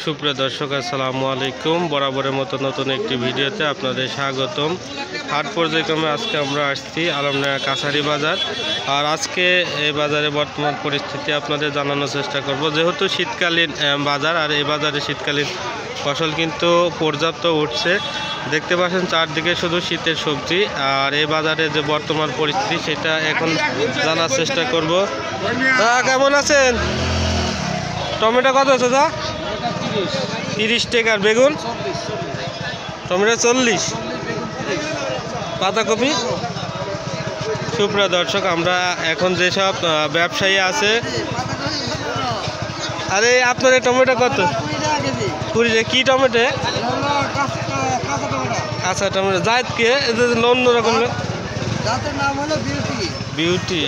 সুপ্রিয় দর্শক আসসালামু আলাইকুম। বরাবরের মতো নতুন একটি ভিডিওতে আপনাদের স্বাগতম। হাট পর্যায়ক্রমে আজকে আমরা আসছি আলমডাঙ্গা কাছারি বাজার। আর আজকে এই বাজারে বর্তমান পরিস্থিতি আপনাদের জানানোর চেষ্টা করব। যেহেতু শীতকালীন বাজার, আর এই বাজারে শীতকালীন ফসল কিন্তু পর্যাপ্ত উঠছে। দেখতে পাচ্ছেন চারদিকে শুধু শীতের সবজি। আর এই বাজারে যে বর্তমান পরিস্থিতি সেটা এখন জানার চেষ্টা করব। কেমন আছেন? টমেটো কত আছে দা? 30 টাকা। আর বেগুন? টমেটো 40। পাতাকপি? সুপ্রিয় দর্শক, আমরা এখন যেসব ব্যবসায়ী আছে, আরে আপনার এই টমেটো কত? 20 টাকা। কি টমেটো? আচ্ছা, টমেটো জাতকে অন্য রকম বিউটি।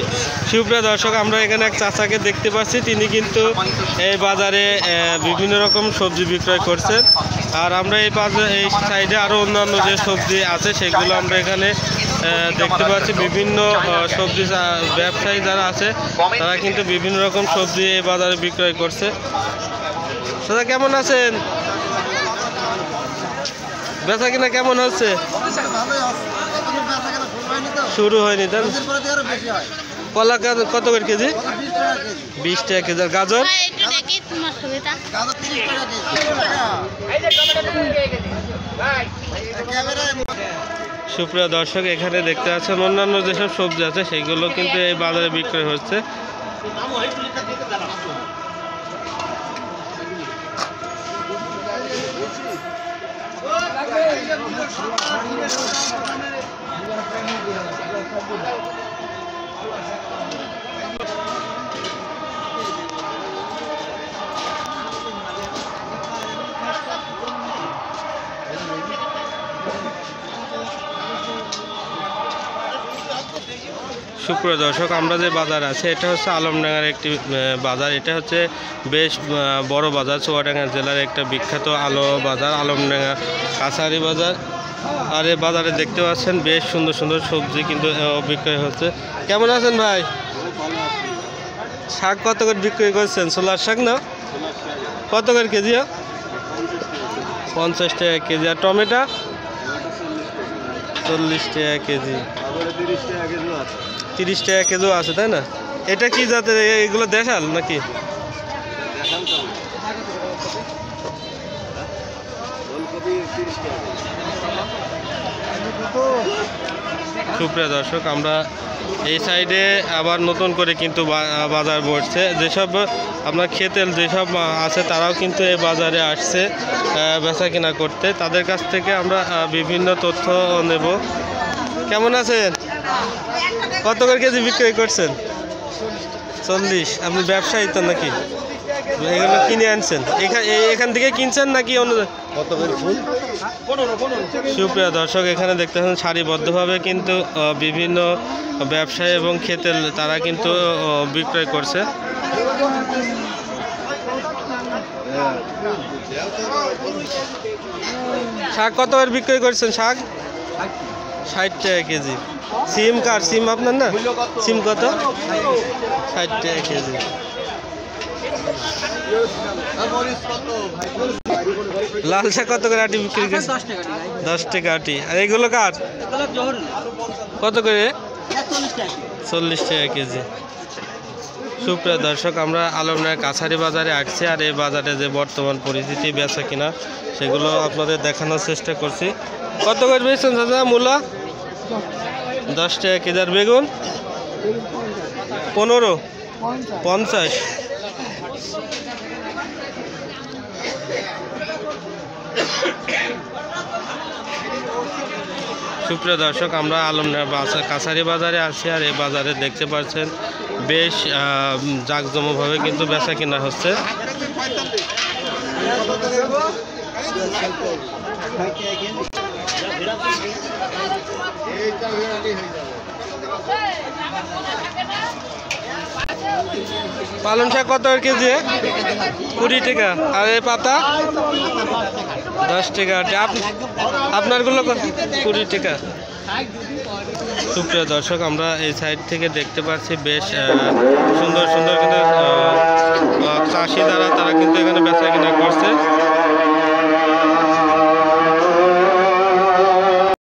সুপ্রিয় দর্শক, আমরা এখানে এক চাচাকে দেখতে পাচ্ছি। তিনি কিন্তু এই বাজারে বিভিন্ন রকম সবজি বিক্রয় করছেন। আর আমরা এই সাইডে আরও অন্যান্য যে সবজি আছে সেগুলো আমরা এখানে দেখতে পাচ্ছি। বিভিন্ন সবজি ব্যবসায়ী যারা আছে তারা কিন্তু বিভিন্ন রকম সবজি এই বাজারে বিক্রয় করছে। দাদা কেমন আছেন? বেচা কিনা কেমন হচ্ছে? শুরু হয়নি তাই? কলা কত করে কেজি? 20 টাকা কেজি। আর গাজর? সুপ্রিয় দর্শক, এখানে দেখতে পাচ্ছেন অন্যান্য যেসব সবজি আছে সেগুলো কিন্তু এই বাজারে বিক্রয় হচ্ছে। সুপ্রিয় দর্শক, আমরা যে বাজার আছে এটা হচ্ছে আলমডাঙ্গার একটি বাজার। এটা হচ্ছে বেশ বড় বাজার, চুয়াডাঙ্গা জেলার একটা বিখ্যাত বাজার আলমডাঙ্গা কাছারি বাজার। আর এই বাজারে দেখতে পাচ্ছেন বেশ সুন্দর সুন্দর সবজি কিন্তু বিক্রয় হচ্ছে। কেমন আছেন ভাই? শাক কত করে বিক্রয় করছেন? ছোলার শাক না? কত করে কেজি? 50 টাকা কেজি। আর টমেটো? 40 টাকা কেজি। 30 টাকা কেজিও আছে তাই না? এটা কি জাতের? এগুলো দেশাল নাকি? সুপ্রিয় দর্শক, আমরা এই সাইডে আবার নতুন করে কিন্তু বাজার বসছে। যেসব আপনার ক্ষেতের যেসব আছে তারাও কিন্তু এই বাজারে আসছে বেচা কিনা করতে। তাদের কাছ থেকে আমরা বিভিন্ন তথ্য নেব। কেমন আছেন? কত করে কেজি বিক্রয় করছেন? 40। আপনি ব্যবসায়ী তো নাকি? এগুলো কিনে আনছেন এখান থেকে কিনছেন নাকি অন্য? সুপ্রিয় দর্শক, এখানে দেখতে পাচ্ছেন সারিবদ্ধভাবে কিন্তু বিভিন্ন ব্যবসায়ী এবং ক্ষেতের তারা কিন্তু বিক্রয় করছে। শাক কত করে বিক্রয় করছেন? শাক 60 টাকা কেজি। সিম কার? সিম আপনার না? সিম কত? 60 টাকা কেজি। লাল শাক কত করে আটি বিক্রি করছে? 10 টাকা আটি। আর এগুলো কার? কত করে? 40 টাকা কেজি। সুপ্রিয় দর্শক, আমরা আলমডাঙ্গা কাছারি বাজারে আসছি। আর এই বাজারে যে বর্তমান পরিস্থিতি বেচা কিনা সেগুলো আপনাদের দেখানোর চেষ্টা করছি। কত করে বেচছেন দাদা মূলা? 10 টাকা কেজি। আর বেগুন? 15, 50। সুপ্রিয় দর্শক, আমরা আলমডাঙ্গা কাছারি বাজারে আছি। আর এই বাজারে দেখতে পাচ্ছেন বেশ জাঁকজমকভাবে কিন্তু বেচা কিনা হচ্ছে। পালং শাক কত কেজি? 20 টাকা। আর এই পাতা? 10 টাকা। আপনারগুলো 20 টাকা। সুপ্রিয় দর্শক, আমরা এই সাইড থেকে দেখতে পাচ্ছি বেশ সুন্দর সুন্দর কিন্তু চাষি তারা কিন্তু এখানে বেচা কিনা করছে।